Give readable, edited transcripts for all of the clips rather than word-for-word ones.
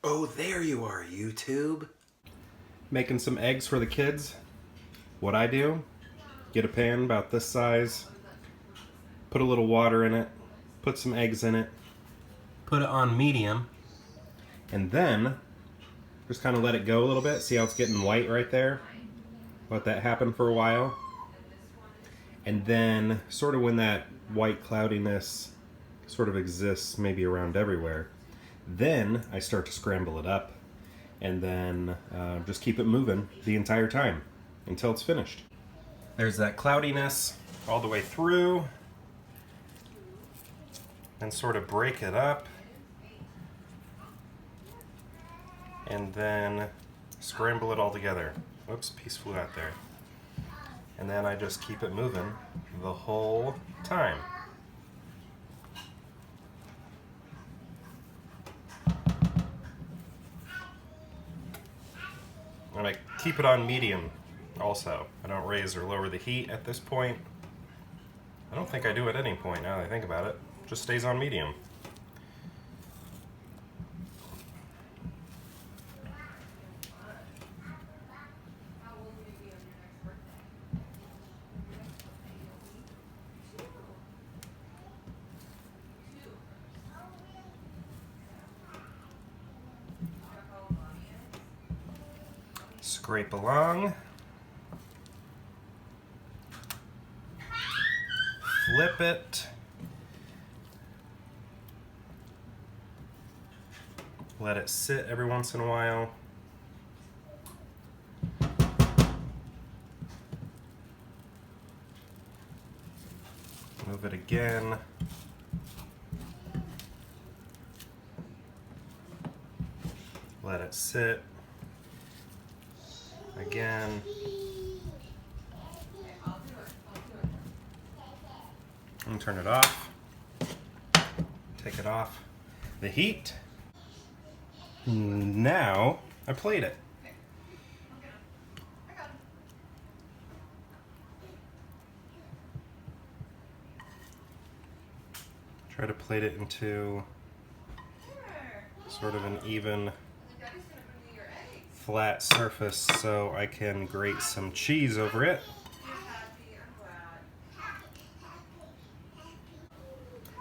Oh, there you are, YouTube. Making some eggs for the kids. What I do, get a pan about this size, put a little water in it, put some eggs in it, put it on medium, and then just kind of let it go a little bit. See how it's getting white right there? Let that happen for a while. And then sort of when that white cloudiness sort of exists maybe around everywhere, then I start to scramble it up and then just keep it moving the entire time until it's finished. There's that cloudiness all the way through, and sort of break it up and then scramble it all together. Oops, a piece flew out there. And then I just keep it moving the whole time. And I keep it on medium also. I don't raise or lower the heat at this point. I don't think I do at any point now that I think about it. It just stays on medium. Scrape along. Flip it. Let it sit every once in a while. Move it again. Let it sit. Again. And turn it off. Take it off the heat. Now I plate it. Try to plate it into sort of an even flat surface so I can grate some cheese over it.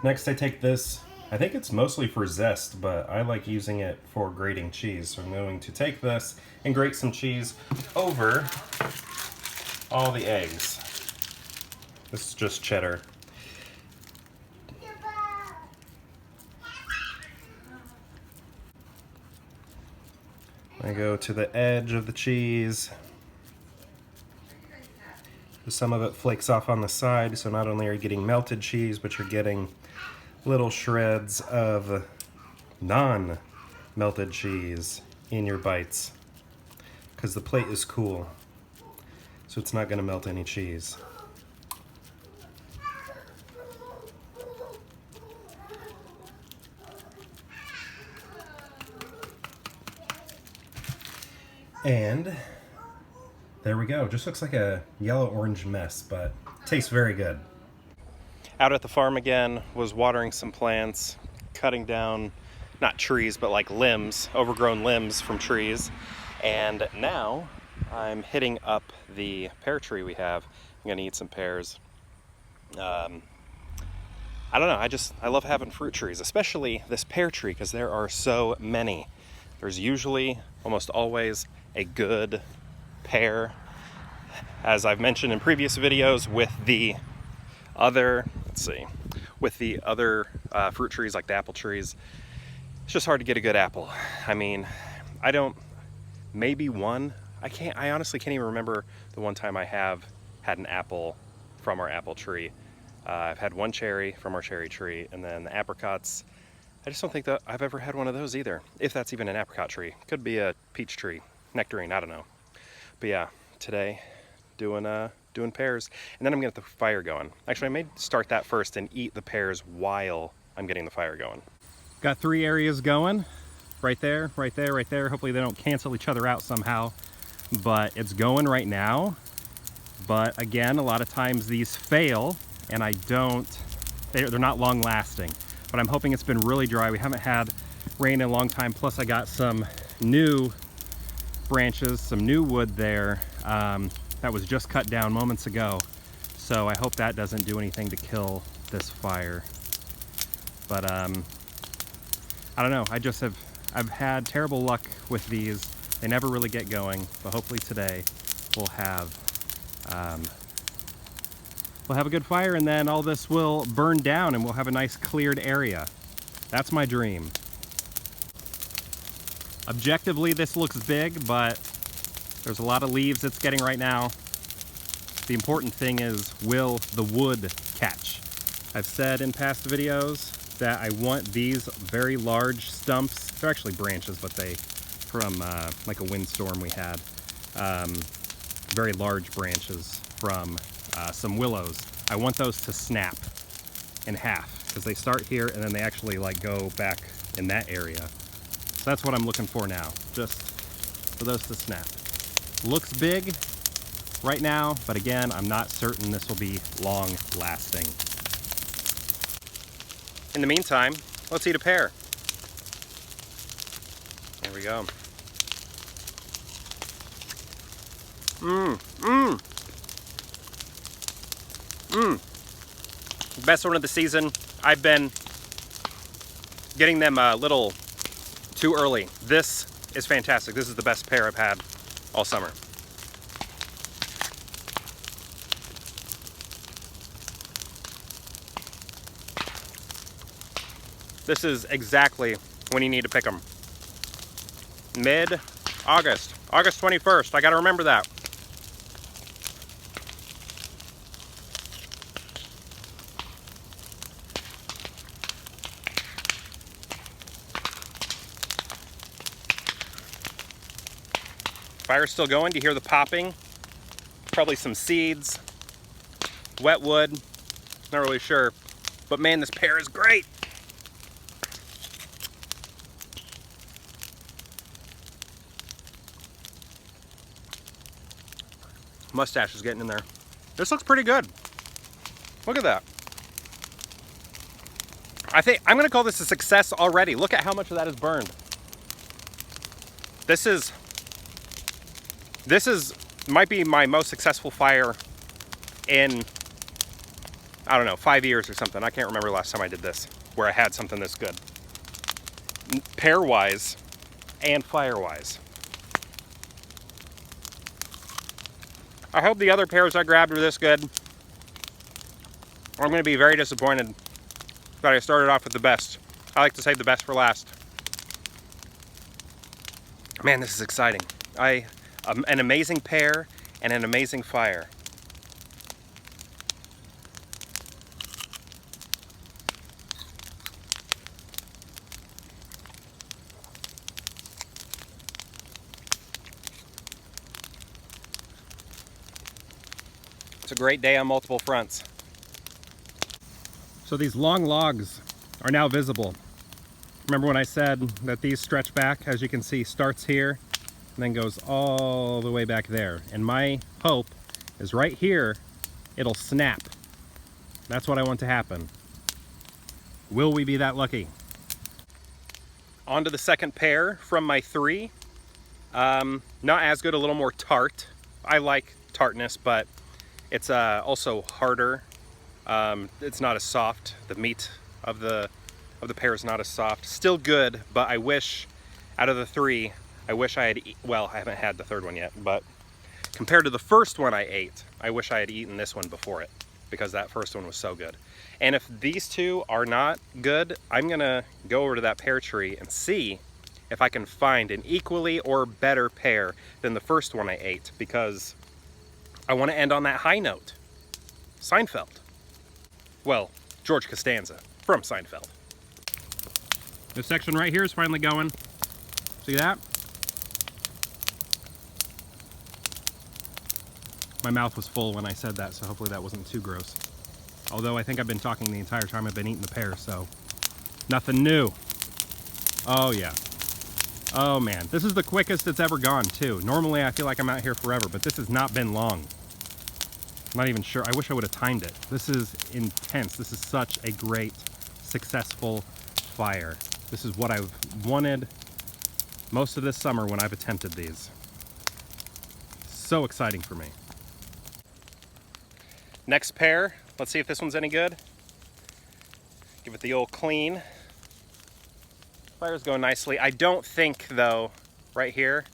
Next I take this, I think it's mostly for zest, but I like using it for grating cheese. So I'm going to take this and grate some cheese over all the eggs. This is just cheddar. I go to the edge of the cheese. Some of it flakes off on the side, so not only are you getting melted cheese, but you're getting little shreds of non-melted cheese in your bites, because the plate is cool, so it's not going to melt any cheese. And there we go. Just looks like a yellow-orange mess, but tastes very good. Out at the farm again, was watering some plants, cutting down, not trees, but like limbs, overgrown limbs from trees. And now I'm hitting up the pear tree we have. I'm gonna eat some pears. I don't know, I love having fruit trees, especially this pear tree, because there are so many. There's usually, almost always, a good pear, as I've mentioned in previous videos, with the other, fruit trees like the apple trees. It's just hard to get a good apple. I mean, maybe one. I honestly can't even remember the one time I have had an apple from our apple tree. I've had one cherry from our cherry tree, and then the apricots. I just don't think that I've ever had one of those either, if that's even an apricot tree. Could be a peach tree, nectarine, I don't know. But yeah, today doing pears, and then I'm gonna get the fire going. Actually, I may start that first and eat the pears while I'm getting the fire going. Got 3 areas going, right there, right there, right there. Hopefully they don't cancel each other out somehow, but it's going right now. But again, a lot of times these fail, and they're not long lasting. But I'm hoping it's been really dry. We haven't had rain in a long time. Plus I got some new branches, some new wood there that was just cut down moments ago. So I hope that doesn't do anything to kill this fire. But I don't know, I've had terrible luck with these. They never really get going, but hopefully today we'll have a good fire, and then all this will burn down and we'll have a nice cleared area. That's my dream. Objectively, this looks big, but there's a lot of leaves it's getting right now. The important thing is, will the wood catch? I've said in past videos that I want these very large stumps. They're actually branches, but they from like a windstorm we had. Very large branches from some willows. I want those to snap in half because they start here and then they actually like go back in that area. So that's what I'm looking for now, just for those to snap. Looks big right now, but again, I'm not certain this will be long lasting. In the meantime, let's eat a pear. There we go. Best one of the season. I've been getting them a little too early. This is fantastic. This is the best pear I've had all summer. This is exactly when you need to pick them. Mid-August. August 21st. I gotta remember that. Fire's still going. Do you hear the popping? Probably some seeds. Wet wood. Not really sure. But man, this pear is great. Mustache is getting in there. This looks pretty good. Look at that. I think I'm gonna call this a success already. Look at how much of that is burned. This might be my most successful fire in, I don't know, 5 years or something. I can't remember the last time I did this, where I had something this good. Pear-wise and fire-wise. I hope the other pears I grabbed were this good. I'm going to be very disappointed that I started off with the best. I like to save the best for last. Man, this is exciting. An amazing pear and an amazing fire. It's a great day on multiple fronts. So these long logs are now visible. Remember when I said that these stretch back, as you can see, starts here and then goes all the way back there. And my hope is right here, it'll snap. That's what I want to happen. Will we be that lucky? On to the second pear from my 3. Not as good, a little more tart. I like tartness, but it's also harder. It's not as soft. The meat of the pear is not as soft. Still good, but I wish, out of the 3, I wish I had, well, I haven't had the third one yet, but compared to the first one I ate, I wish I had eaten this one before it, because that first one was so good. And if these two are not good, I'm gonna go over to that pear tree and see if I can find an equally or better pear than the first one I ate, because I want to end on that high note. Seinfeld. Well, George Costanza from Seinfeld. This section right here is finally going. See that? My mouth was full when I said that, so hopefully that wasn't too gross. Although I think I've been talking the entire time I've been eating the pear, so nothing new. Oh yeah. Oh man, this is the quickest it's ever gone too. Normally I feel like I'm out here forever, but this has not been long. I'm not even sure. I wish I would have timed it. This is intense. This is such a great, successful fire. This is what I've wanted most of this summer when I've attempted these. So exciting for me. Next pear, let's see if this one's any good. Give it the old clean. Fire's going nicely. I don't think though, right here,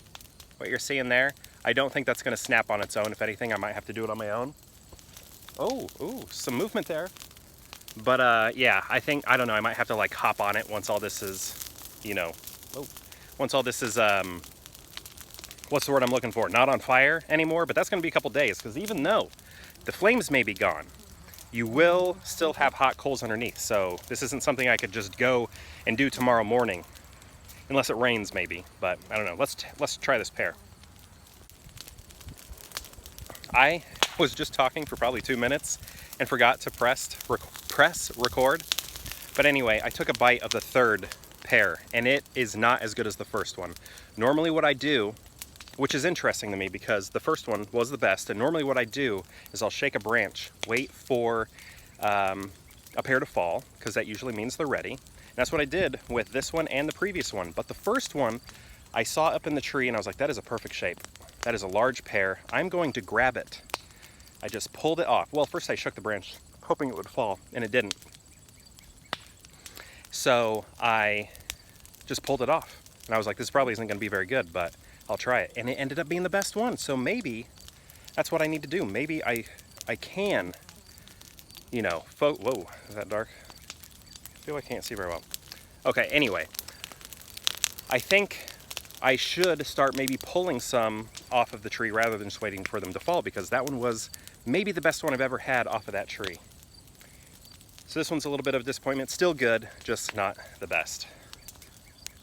what you're seeing there, I don't think that's gonna snap on its own. If anything, I might have to do it on my own. Oh, ooh, some movement there. But yeah, I don't know, I might have to like hop on it once all this is, you know, once all this is, what's the word I'm looking for? Not on fire anymore, but that's gonna be a couple days, because even though the flames may be gone, you will still have hot coals underneath. So this isn't something I could just go and do tomorrow morning, unless it rains maybe, but I don't know. Let's try this pear. I was just talking for probably 2 minutes and forgot to press record. But anyway, I took a bite of the third pear and it is not as good as the first one. Normally what I do, which is interesting to me because the first one was the best, and normally what I do is I'll shake a branch, wait for a pear to fall, because that usually means they're ready. And that's what I did with this one and the previous one. But the first one I saw up in the tree and I was like, that is a perfect shape. That is a large pear. I'm going to grab it. I just pulled it off. Well, first I shook the branch, hoping it would fall, and it didn't. So I just pulled it off. And I was like, this probably isn't gonna be very good, but I'll try it. And it ended up being the best one. So maybe that's what I need to do. Maybe I can, you know, whoa, is that dark? I feel I can't see very well. Okay, anyway, I think I should start maybe pulling some off of the tree rather than just waiting for them to fall, because that one was maybe the best one I've ever had off of that tree. So this one's a little bit of a disappointment. Still good, just not the best.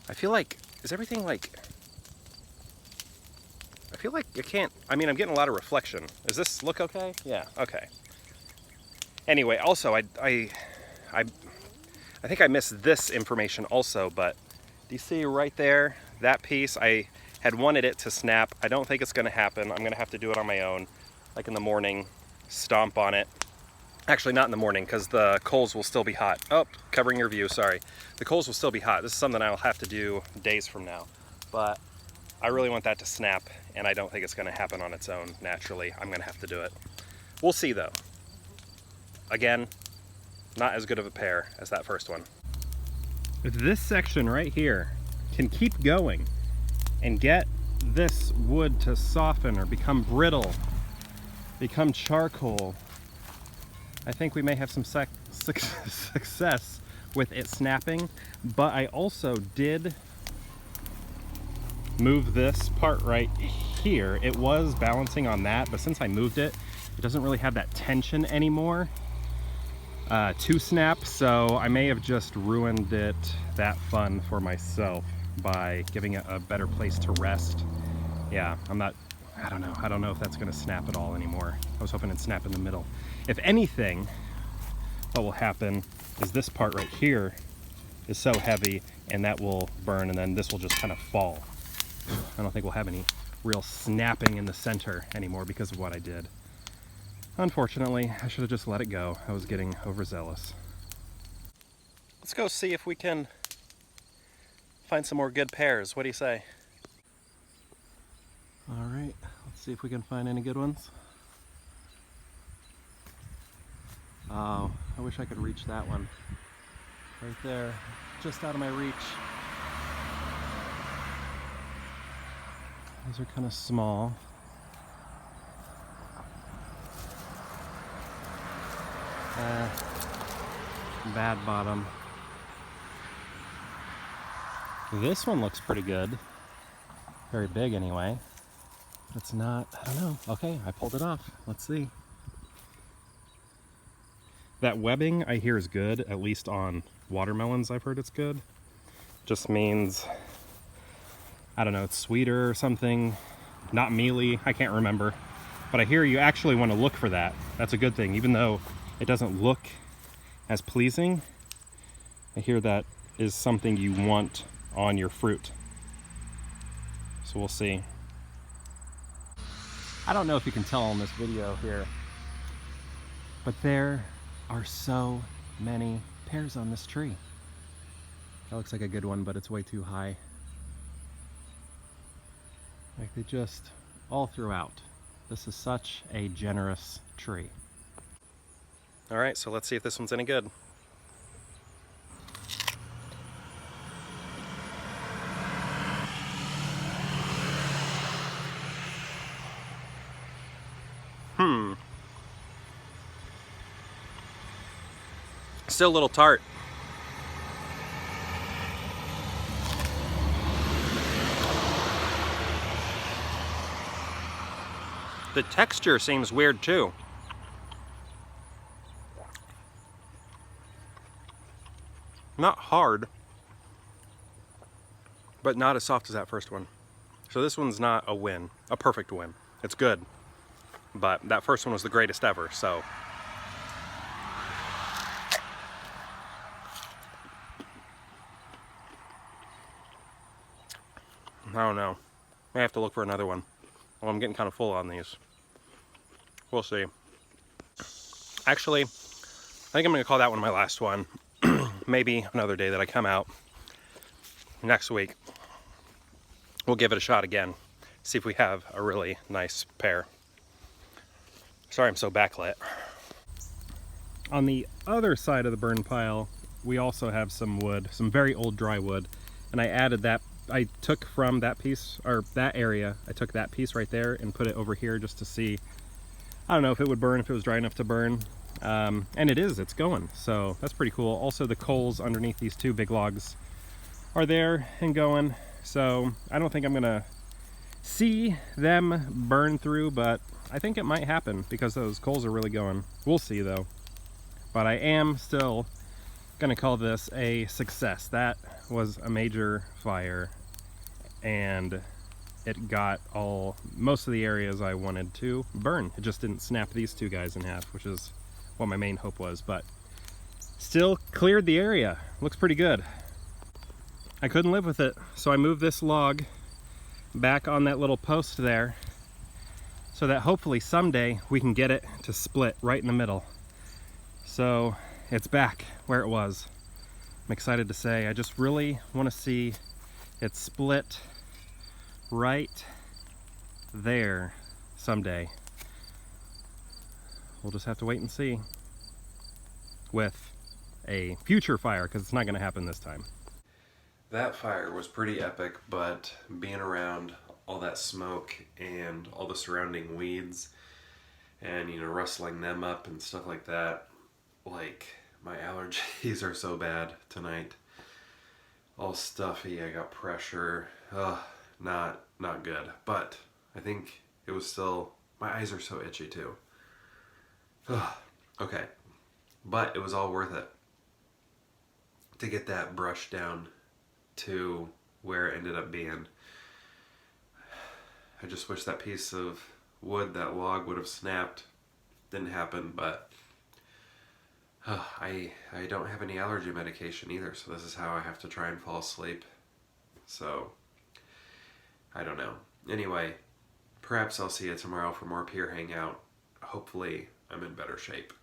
I feel like, is everything like, I feel like I can't, I mean, I'm getting a lot of reflection. Does this look okay? Yeah, okay. Anyway, also, I think I missed this information also, but do you see right there, that piece? I had wanted it to snap. I don't think it's gonna happen. I'm gonna have to do it on my own, like in the morning, stomp on it. Actually, not in the morning, because the coals will still be hot. Oh, covering your view, sorry. The coals will still be hot. This is something I'll have to do days from now. But I really want that to snap, and I don't think it's gonna happen on its own naturally. I'm gonna have to do it. We'll see though. Again, not as good of a pear as that first one. If this section right here can keep going and get this wood to soften or become brittle, become charcoal, I think we may have some success with it snapping. But I also did move this part right here. It was balancing on that, but since I moved it, it doesn't really have that tension anymore to snap, so I may have just ruined it, that fun for myself, by giving it a better place to rest. Yeah, I don't know if that's gonna snap at all anymore. I was hoping it'd snap in the middle. If anything, what will happen is this part right here is so heavy and that will burn, and then this will just kind of fall. I don't think we'll have any real snapping in the center anymore because of what I did. Unfortunately, I should have just let it go. I was getting overzealous. Let's go see if we can find some more good pears. What do you say? All right, let's see if we can find any good ones. Oh, I wish I could reach that one. Right there, just out of my reach. These are kind of small. Bad bottom. This one looks pretty good. Very big anyway. It's not, I don't know. Okay, I pulled it off. Let's see. That webbing I hear is good, at least on watermelons I've heard it's good. Just means, I don't know, it's sweeter or something. Not mealy, I can't remember. But I hear you actually want to look for that. That's a good thing, even though it doesn't look as pleasing. I hear that is something you want on your fruit. So we'll see. I don't know if you can tell in this video here, but there are so many pears on this tree. That looks like a good one, but it's way too high. Like they just all throughout. This is such a generous tree. All right, so let's see if this one's any good. Still a little tart. The texture seems weird too. Not hard, but not as soft as that first one. So this one's not a win, a perfect win. It's good, but that first one was the greatest ever, so. I don't know. I have to look for another one. Well, I'm getting kind of full on these. We'll see. Actually, I think I'm gonna call that one my last one. Maybe another day that I come out next week, we'll give it a shot again. See if we have a really nice pear. Sorry I'm so backlit. On the other side of the burn pile, we also have some wood, some very old dry wood. And I added that, I took from that piece, or that area, I took that piece right there and put it over here just to see, I don't know if it would burn, if it was dry enough to burn. And it is, it's going. So that's pretty cool. Also the coals underneath these two big logs are there and going. So I don't think I'm gonna see them burn through, but I think it might happen because those coals are really going. We'll see though. But I am still gonna call this a success. That was a major fire and it got most of the areas I wanted to burn. It just didn't snap these two guys in half, which is what my main hope was, but still cleared the area. Looks pretty good. I couldn't live with it, so I moved this log back on that little post there so that hopefully someday we can get it to split right in the middle. So it's back where it was. I'm excited to say, I just really want to see it split right there someday. We'll just have to wait and see with a future fire, because it's not going to happen this time. That fire was pretty epic, but being around all that smoke and all the surrounding weeds and, you know, rustling them up and stuff like that, like, my allergies are so bad tonight. All stuffy, I got pressure. Ugh, not good. But I think it was still, my eyes are so itchy too. Ugh, okay. But it was all worth it to get that brush down to where it ended up being. I just wish that piece of wood, that log, would have snapped. Didn't happen, but I don't have any allergy medication either, so this is how I have to try and fall asleep. So, I don't know. Anyway, perhaps I'll see you tomorrow for more peer hangout. Hopefully, I'm in better shape.